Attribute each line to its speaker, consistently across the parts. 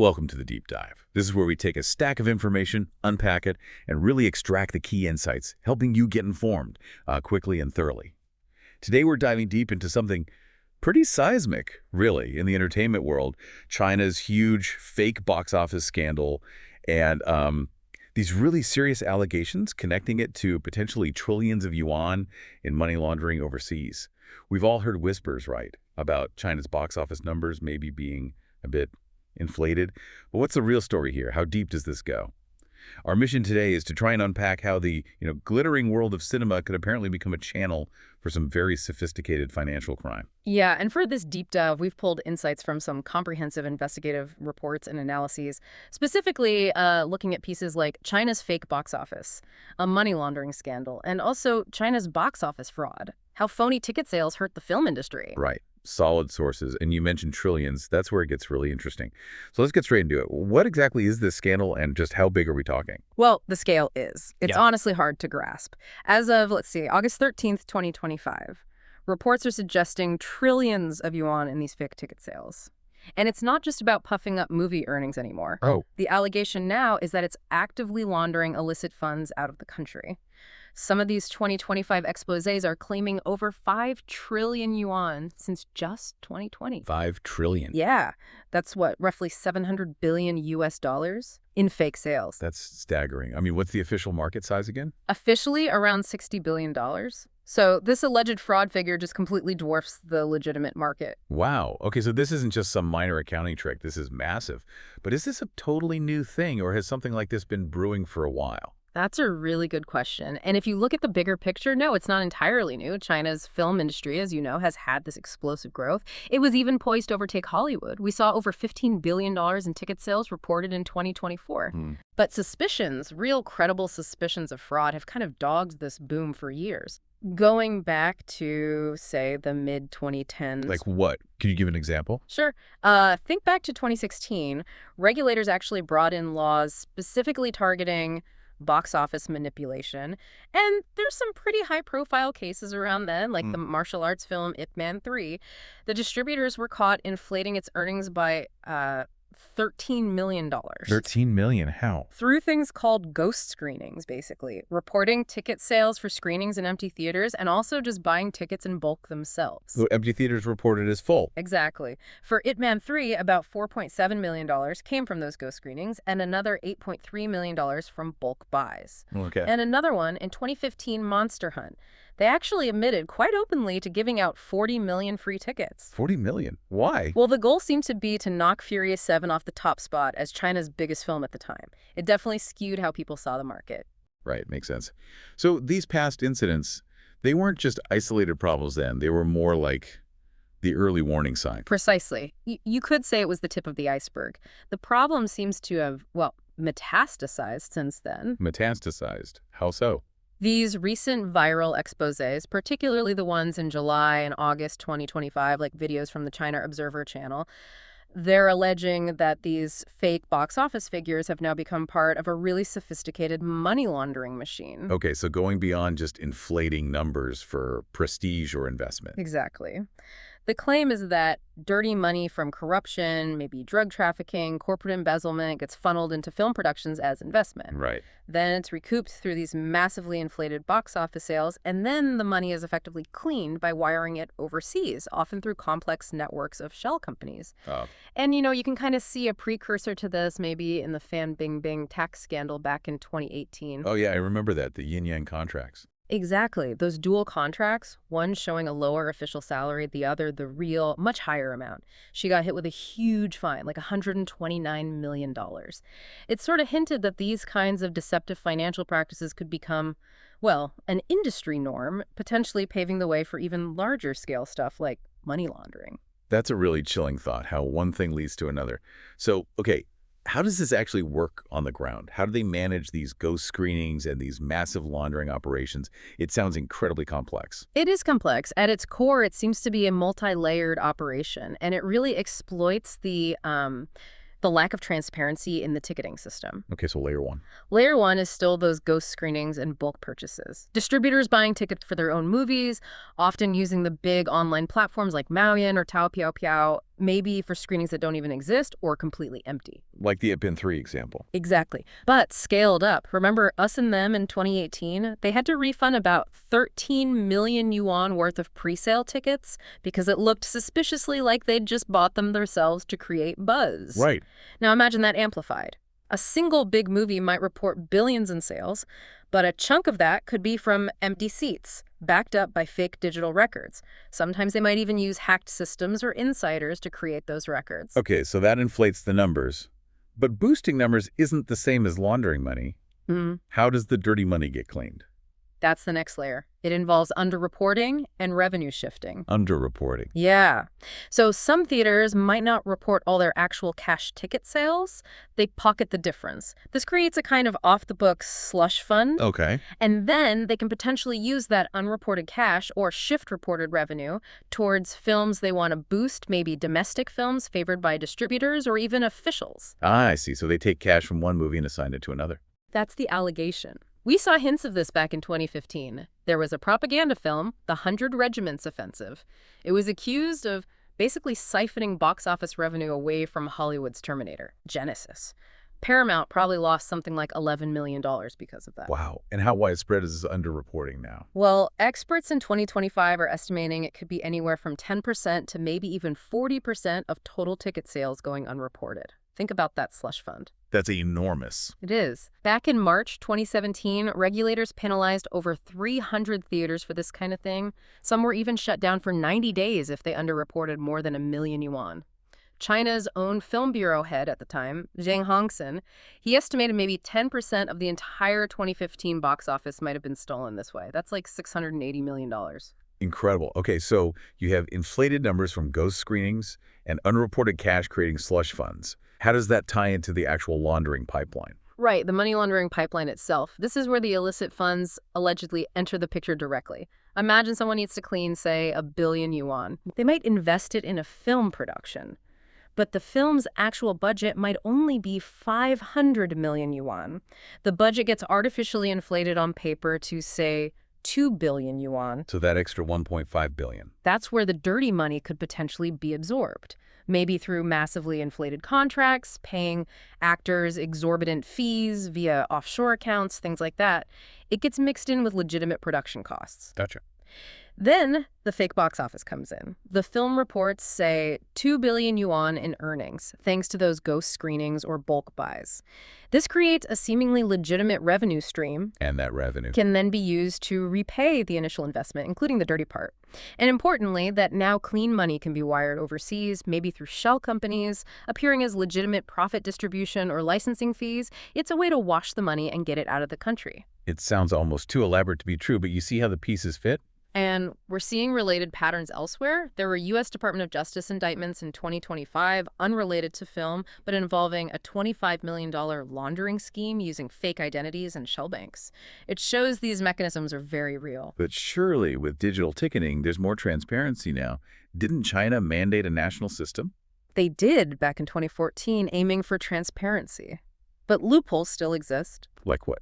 Speaker 1: Welcome to the Deep Dive. This is where we take a stack of information, unpack it, and really extract the key insights, helping you get informed quickly and thoroughly. Today we're diving deep into something pretty seismic, really, in the entertainment world. China's huge fake box office scandal and these really serious allegations connecting it to potentially trillions of yuan in money laundering overseas. We've all heard whispers, right, about China's box office numbers maybe being a bit inflated. But what's the real story here? How deep does this go? Our mission today is to try and unpack how the glittering world of cinema could apparently become a channel for some very sophisticated financial crime.
Speaker 2: Yeah, and for this deep dive, we've pulled insights from some comprehensive investigative reports and analyses, specifically looking at pieces like China's fake box office, a money laundering scandal, and also China's box office fraud, how phony ticket sales hurt the film industry.
Speaker 1: Right. Solid sources. And you mentioned trillions. That's where it gets really interesting. So let's get straight into it. What exactly is this scandal and just how big are we talking?
Speaker 2: Well, the scale is. It's honestly hard to grasp. As of, let's see, August 13th, 2025, reports are suggesting trillions of yuan in these fake ticket sales. And it's not just about puffing up movie earnings anymore.
Speaker 1: Oh.
Speaker 2: The allegation now is that it's actively laundering illicit funds out of the country. Some of these 2025 exposés are claiming over 5 trillion yuan since just 2020.
Speaker 1: 5 trillion.
Speaker 2: Yeah, that's what, roughly 700 billion US dollars in fake sales.
Speaker 1: That's staggering. I mean, what's the official market size again?
Speaker 2: Officially around $60 billion. So this alleged fraud figure just completely dwarfs the legitimate market.
Speaker 1: Wow. Okay, so this isn't just some minor accounting trick. This is massive. But is this a totally new thing, or has something like this been brewing for a while?
Speaker 2: That's a really good question. And if you look at the bigger picture, no, it's not entirely new. China's film industry, as you know, has had this explosive growth. It was even poised to overtake Hollywood. We saw over $15 billion in ticket sales reported in 2024. But suspicions, real credible suspicions of fraud, have kind of dogged this boom for years. Going back to, say, the mid-2010s.
Speaker 1: Like what? Can you give an example?
Speaker 2: Sure. Think back to 2016. Regulators actually brought in laws specifically targeting box office manipulation. And there's some pretty high-profile cases around then, like the martial arts film Ip Man 3. The distributors were caught inflating its earnings by $13 million.
Speaker 1: $13 million? How?
Speaker 2: Through things called ghost screenings, basically. Reporting ticket sales for screenings in empty theaters and also just buying tickets in bulk themselves.
Speaker 1: So empty theaters reported as full.
Speaker 2: Exactly. For Ip Man 3, about $4.7 million came from those ghost screenings and another $8.3 million from bulk buys.
Speaker 1: Okay.
Speaker 2: And another one, in 2015, Monster Hunt. They actually admitted quite openly to giving out 40 million free tickets.
Speaker 1: 40 million? Why?
Speaker 2: Well, the goal seemed to be to knock Furious 7 off the top spot as China's biggest film at the time. It definitely skewed how people saw the market.
Speaker 1: Right, makes sense. So these past incidents, they weren't just isolated problems then. They were more like the early warning sign.
Speaker 2: Precisely. You could say it was the tip of the iceberg. The problem seems to have, well, metastasized since then.
Speaker 1: Metastasized? How so?
Speaker 2: These recent viral exposés, particularly the ones in July and August 2025, like videos from the China Observer channel, they're alleging that these fake box office figures have now become part of a really sophisticated money laundering machine.
Speaker 1: Okay, so going beyond just inflating numbers for prestige or investment.
Speaker 2: Exactly. The claim is that dirty money from corruption, maybe drug trafficking, corporate embezzlement gets funneled into film productions as investment.
Speaker 1: Right.
Speaker 2: Then it's recouped through these massively inflated box office sales, and then the money is effectively cleaned by wiring it overseas, often through complex networks of shell companies.
Speaker 1: Oh.
Speaker 2: And, you can kind of see a precursor to this maybe in the Fan Bingbing tax scandal back in 2018.
Speaker 1: Oh, yeah, I remember that, the yin-yang contracts.
Speaker 2: Exactly. Those dual contracts, one showing a lower official salary, the other the real, much higher amount. She got hit with a huge fine, like $129 million. It sort of hinted that these kinds of deceptive financial practices could become, well, an industry norm, potentially paving the way for even larger scale stuff like money laundering.
Speaker 1: That's a really chilling thought, how one thing leads to another. So, okay, how does this actually work on the ground? How do they manage these ghost screenings and these massive laundering operations? It sounds incredibly complex.
Speaker 2: It is complex. At its core, it seems to be a multi-layered operation, and it really exploits the lack of transparency in the ticketing system.
Speaker 1: Okay, so layer one.
Speaker 2: Layer one is still those ghost screenings and bulk purchases. Distributors buying tickets for their own movies, often using the big online platforms like Maoyan or Taopiaopiao. maybe for screenings that don't even exist or completely empty.
Speaker 1: Like the Ipin 3 example.
Speaker 2: Exactly. But scaled up. Remember Us and Them in 2018? They had to refund about 13 million yuan worth of pre-sale tickets because it looked suspiciously like they'd just bought them themselves to create buzz.
Speaker 1: Right.
Speaker 2: Now imagine that amplified. A single big movie might report billions in sales, but a chunk of that could be from empty seats, backed up by fake digital records. Sometimes they might even use hacked systems or insiders to create those records.
Speaker 1: Okay, so that inflates the numbers. But boosting numbers isn't the same as laundering money. How does the dirty money get cleaned?
Speaker 2: That's the next layer. It involves underreporting and revenue shifting.
Speaker 1: Underreporting.
Speaker 2: Yeah. So some theaters might not report all their actual cash ticket sales. They pocket the difference. This creates a kind of off-the-books slush fund.
Speaker 1: Okay.
Speaker 2: And then they can potentially use that unreported cash or shift reported revenue towards films they want to boost, maybe domestic films favored by distributors or even officials.
Speaker 1: Ah, I see. So they take cash from one movie and assign it to another.
Speaker 2: That's the allegation. We saw hints of this back in 2015. There was a propaganda film, The 100 Regiments Offensive. It was accused of basically siphoning box office revenue away from Hollywood's Terminator, Genesis. Paramount probably lost something like $11 million because of that.
Speaker 1: Wow. And how widespread is this underreporting now?
Speaker 2: Well, experts in 2025 are estimating it could be anywhere from 10% to maybe even 40% of total ticket sales going unreported. Think about that slush fund.
Speaker 1: That's enormous.
Speaker 2: It is. Back in March 2017, regulators penalized over 300 theaters for this kind of thing. Some were even shut down for 90 days if they underreported more than 1 million yuan. China's own film bureau head at the time, Zhang Hongsen, he estimated maybe 10% of the entire 2015 box office might have been stolen this way. That's like $680 million.
Speaker 1: Incredible. Okay, so you have inflated numbers from ghost screenings and unreported cash creating slush funds. How does that tie into the actual laundering pipeline?
Speaker 2: Right, the money laundering pipeline itself. This is where the illicit funds allegedly enter the picture directly. Imagine someone needs to clean, say, 1 billion yuan. They might invest it in a film production, but the film's actual budget might only be 500 million yuan. The budget gets artificially inflated on paper to, say, 2 billion yuan.
Speaker 1: So that extra 1.5 billion.
Speaker 2: That's where the dirty money could potentially be absorbed. Maybe through massively inflated contracts, paying actors exorbitant fees via offshore accounts, things like that. It gets mixed in with legitimate production costs.
Speaker 1: Gotcha.
Speaker 2: Then the fake box office comes in. The film reports say 2 billion yuan in earnings, thanks to those ghost screenings or bulk buys. This creates a seemingly legitimate revenue stream.
Speaker 1: And that revenue
Speaker 2: Can then be used to repay the initial investment, including the dirty part. And importantly, that now clean money can be wired overseas, maybe through shell companies, appearing as legitimate profit distribution or licensing fees. It's a way to wash the money and get it out of the country.
Speaker 1: It sounds almost too elaborate to be true, but you see how the pieces fit?
Speaker 2: And we're seeing related patterns elsewhere. There were U.S. Department of Justice indictments in 2025, unrelated to film, but involving a $25 million laundering scheme using fake identities and shell banks. It shows these mechanisms are very real.
Speaker 1: But surely with digital ticketing, there's more transparency now. Didn't China mandate a national system?
Speaker 2: They did back in 2014, aiming for transparency. But loopholes still exist.
Speaker 1: Like what?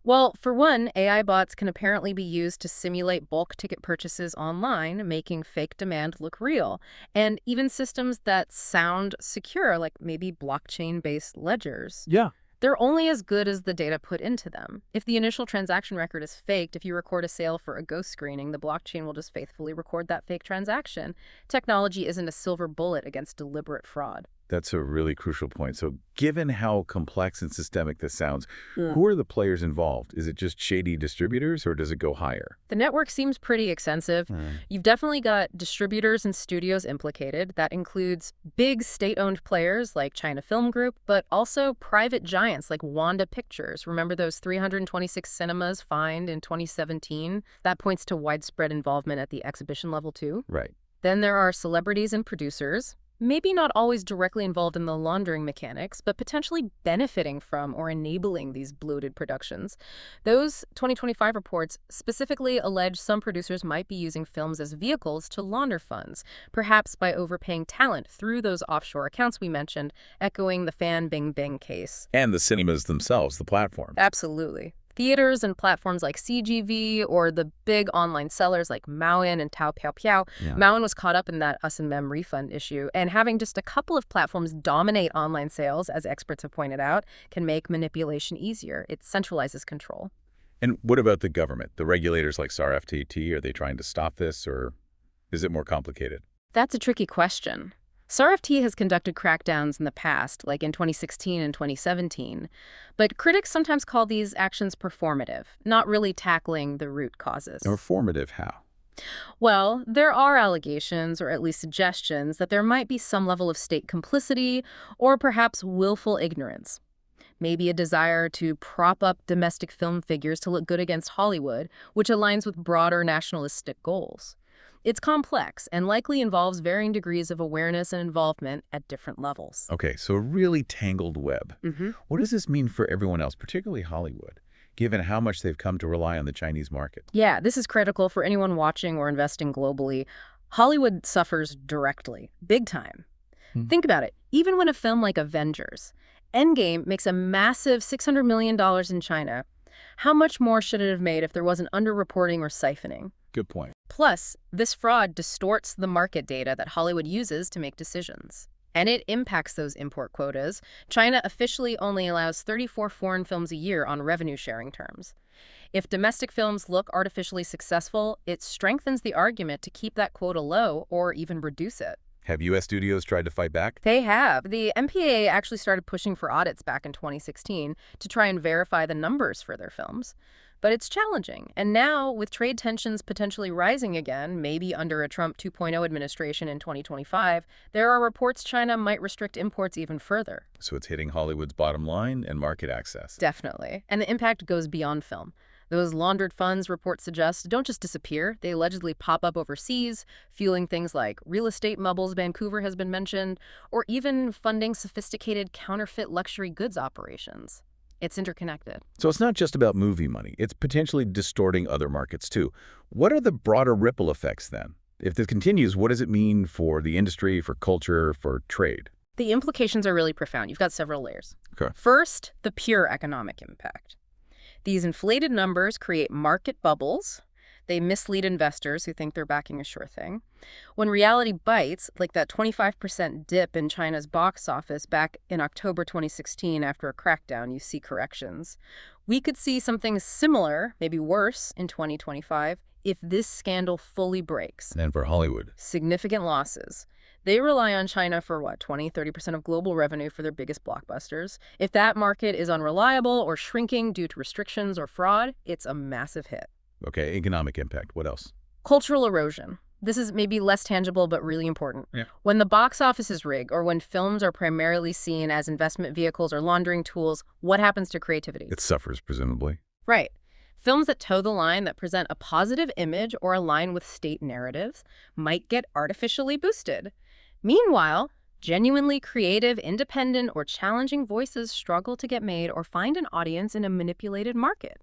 Speaker 2: Well, for one, AI bots can apparently be used to simulate bulk ticket purchases online, making fake demand look real. And even systems that sound secure, like maybe blockchain-based ledgers.
Speaker 1: Yeah.
Speaker 2: They're only as good as the data put into them. If the initial transaction record is faked, if you record a sale for a ghost screening, the blockchain will just faithfully record that fake transaction. Technology isn't a silver bullet against deliberate fraud.
Speaker 1: That's a really crucial point. So given how complex and systemic this sounds, who are the players involved? Is it just shady distributors or does it go higher?
Speaker 2: The network seems pretty extensive. You've definitely got distributors and studios implicated. That includes big state-owned players like China Film Group, but also private giants like Wanda Pictures. Remember those 326 cinemas fined in 2017? That points to widespread involvement at the exhibition level too.
Speaker 1: Right.
Speaker 2: Then there are celebrities and producers. Maybe not always directly involved in the laundering mechanics, but potentially benefiting from or enabling these bloated productions. Those 2025 reports specifically allege some producers might be using films as vehicles to launder funds, perhaps by overpaying talent through those offshore accounts we mentioned, echoing the Fan Bingbing case.
Speaker 1: And the cinemas themselves, the platform.
Speaker 2: Absolutely. Theaters and platforms like CGV or the big online sellers like Maoyan and Taopiao.
Speaker 1: Yeah.
Speaker 2: Maoyan was caught up in that us and mem refund issue, and having just a couple of platforms dominate online sales, as experts have pointed out, can make manipulation easier. It centralizes control.
Speaker 1: And what about the government? The regulators like SAR-FTT, are they trying to stop this, or is it more complicated?
Speaker 2: That's a tricky question. SAR-FT has conducted crackdowns in the past, like in 2016 and 2017, but critics sometimes call these actions performative, not really tackling the root causes.
Speaker 1: Performative how?
Speaker 2: Well, there are allegations, or at least suggestions, that there might be some level of state complicity or perhaps willful ignorance. Maybe a desire to prop up domestic film figures to look good against Hollywood, which aligns with broader nationalistic goals. It's complex and likely involves varying degrees of awareness and involvement at different levels.
Speaker 1: Okay, so a really tangled web. What does this mean for everyone else, particularly Hollywood, given how much they've come to rely on the Chinese market?
Speaker 2: Yeah, this is critical for anyone watching or investing globally. Hollywood suffers directly, big time. Think about it. Even when a film like Avengers Endgame makes a massive $600 million in China, how much more should it have made if there wasn't underreporting or siphoning?
Speaker 1: Good point.
Speaker 2: Plus, this fraud distorts the market data that Hollywood uses to make decisions. And it impacts those import quotas. China officially only allows 34 foreign films a year on revenue-sharing terms. If domestic films look artificially successful, it strengthens the argument to keep that quota low or even reduce it.
Speaker 1: Have U.S. studios tried to fight back?
Speaker 2: They have. The MPAA actually started pushing for audits back in 2016 to try and verify the numbers for their films. But it's challenging. And now, with trade tensions potentially rising again, maybe under a Trump 2.0 administration in 2025, there are reports China might restrict imports even further.
Speaker 1: So it's hitting Hollywood's bottom line and market access.
Speaker 2: Definitely. And the impact goes beyond film. Those laundered funds, reports suggest, don't just disappear. They allegedly pop up overseas, fueling things like real estate bubbles, Vancouver has been mentioned, or even funding sophisticated counterfeit luxury goods operations. It's interconnected.
Speaker 1: So it's not just about movie money. It's potentially distorting other markets, too. What are the broader ripple effects, then? If this continues, what does it mean for the industry, for culture, for trade?
Speaker 2: The implications are really profound. You've got several layers.
Speaker 1: Okay.
Speaker 2: First, the pure economic impact. These inflated numbers create market bubbles. They mislead investors who think they're backing a sure thing. When reality bites, like that 25% dip in China's box office back in October 2016 after a crackdown, you see corrections. We could see something similar, maybe worse, in 2025 if this scandal fully breaks.
Speaker 1: And for Hollywood?
Speaker 2: Significant losses. They rely on China for, 20-30% of global revenue for their biggest blockbusters. If that market is unreliable or shrinking due to restrictions or fraud, it's a massive hit.
Speaker 1: Okay, economic impact. What else?
Speaker 2: Cultural erosion. This is maybe less tangible but really important.
Speaker 1: Yeah.
Speaker 2: When the box office is rigged or when films are primarily seen as investment vehicles or laundering tools, what happens to creativity?
Speaker 1: It suffers, presumably.
Speaker 2: Right. Films that toe the line, that present a positive image or align with state narratives, might get artificially boosted. Meanwhile, genuinely creative, independent, or challenging voices struggle to get made or find an audience in a manipulated market.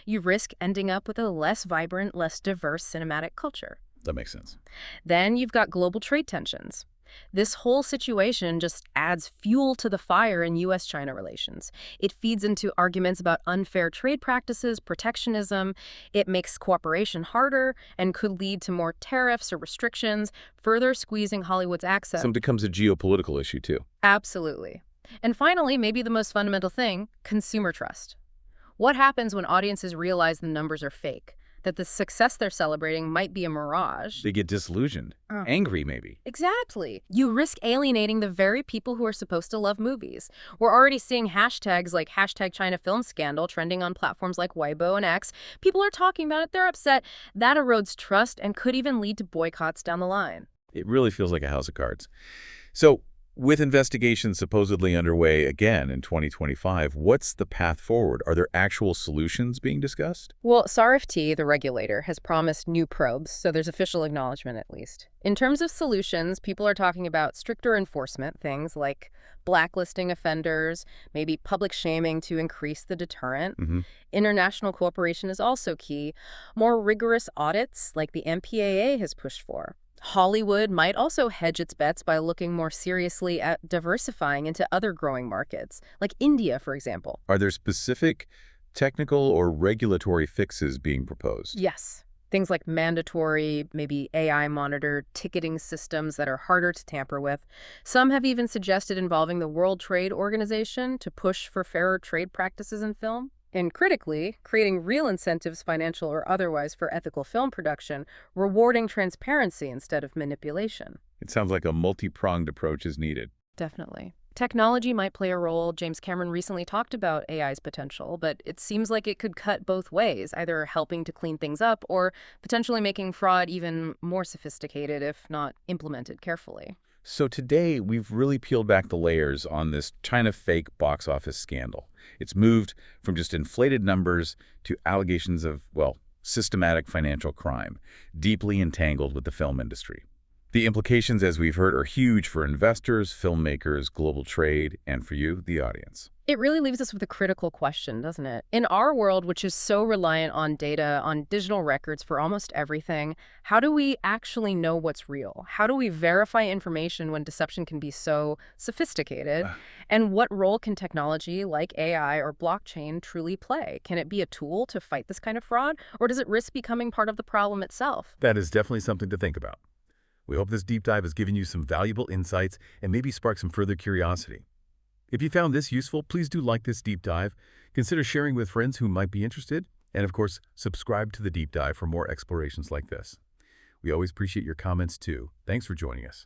Speaker 2: You risk ending up with a less vibrant, less diverse cinematic culture.
Speaker 1: That makes sense.
Speaker 2: Then you've got global trade tensions. This whole situation just adds fuel to the fire in U.S.-China relations. It feeds into arguments about unfair trade practices, protectionism. It makes cooperation harder and could lead to more tariffs or restrictions, further squeezing Hollywood's access.
Speaker 1: So it becomes a geopolitical issue, too.
Speaker 2: Absolutely. And finally, maybe the most fundamental thing, consumer trust. What happens when audiences realize the numbers are fake? That the success they're celebrating might be a mirage?
Speaker 1: They get disillusioned. Angry, maybe.
Speaker 2: Exactly. You risk alienating the very people who are supposed to love movies. We're already seeing hashtags like #ChinaFilmScandal trending on platforms like Weibo and X. People are talking about it. They're upset. That erodes trust and could even lead to boycotts down the line.
Speaker 1: It really feels like a house of cards. So, with investigations supposedly underway again in 2025, what's the path forward? Are there actual solutions being discussed?
Speaker 2: Well, SAR-FT, the regulator, has promised new probes, so there's official acknowledgement at least. In terms of solutions, people are talking about stricter enforcement, things like blacklisting offenders, maybe public shaming to increase the deterrent. International cooperation is also key. More rigorous audits, like the MPAA has pushed for. Hollywood might also hedge its bets by looking more seriously at diversifying into other growing markets, like India, for example.
Speaker 1: Are there specific Technical or regulatory fixes being proposed.
Speaker 2: Yes. Things like mandatory, maybe AI monitored ticketing systems that are harder to tamper with. Some have even suggested involving the World Trade Organization to push for fairer trade practices in film. And critically, creating real incentives, financial or otherwise, for ethical film production, rewarding transparency instead of manipulation.
Speaker 1: It sounds like a multi-pronged approach is needed.
Speaker 2: Definitely. Technology might play a role. James Cameron recently talked about AI's potential, but it seems like it could cut both ways, either helping to clean things up or potentially making fraud even more sophisticated if not implemented carefully.
Speaker 1: So today, we've really peeled back the layers on this China fake box office scandal. It's moved from just inflated numbers to allegations of, well, systematic financial crime, deeply entangled with the film industry. The implications, as we've heard, are huge for investors, filmmakers, global trade, and for you, the audience.
Speaker 2: It really leaves us with a critical question, doesn't it? In our world, which is so reliant on data, on digital records for almost everything, how do we actually know what's real? How do we verify information when deception can be so sophisticated? And what role can technology like AI or blockchain truly play? Can it be a tool to fight this kind of fraud, or does it risk becoming part of the problem itself?
Speaker 1: That is definitely something to think about. We hope this deep dive has given you some valuable insights and maybe sparked some further curiosity. If you found this useful, please do like this deep dive, consider sharing with friends who might be interested, and of course, subscribe to the deep dive for more explorations like this. We always appreciate your comments too. Thanks for joining us.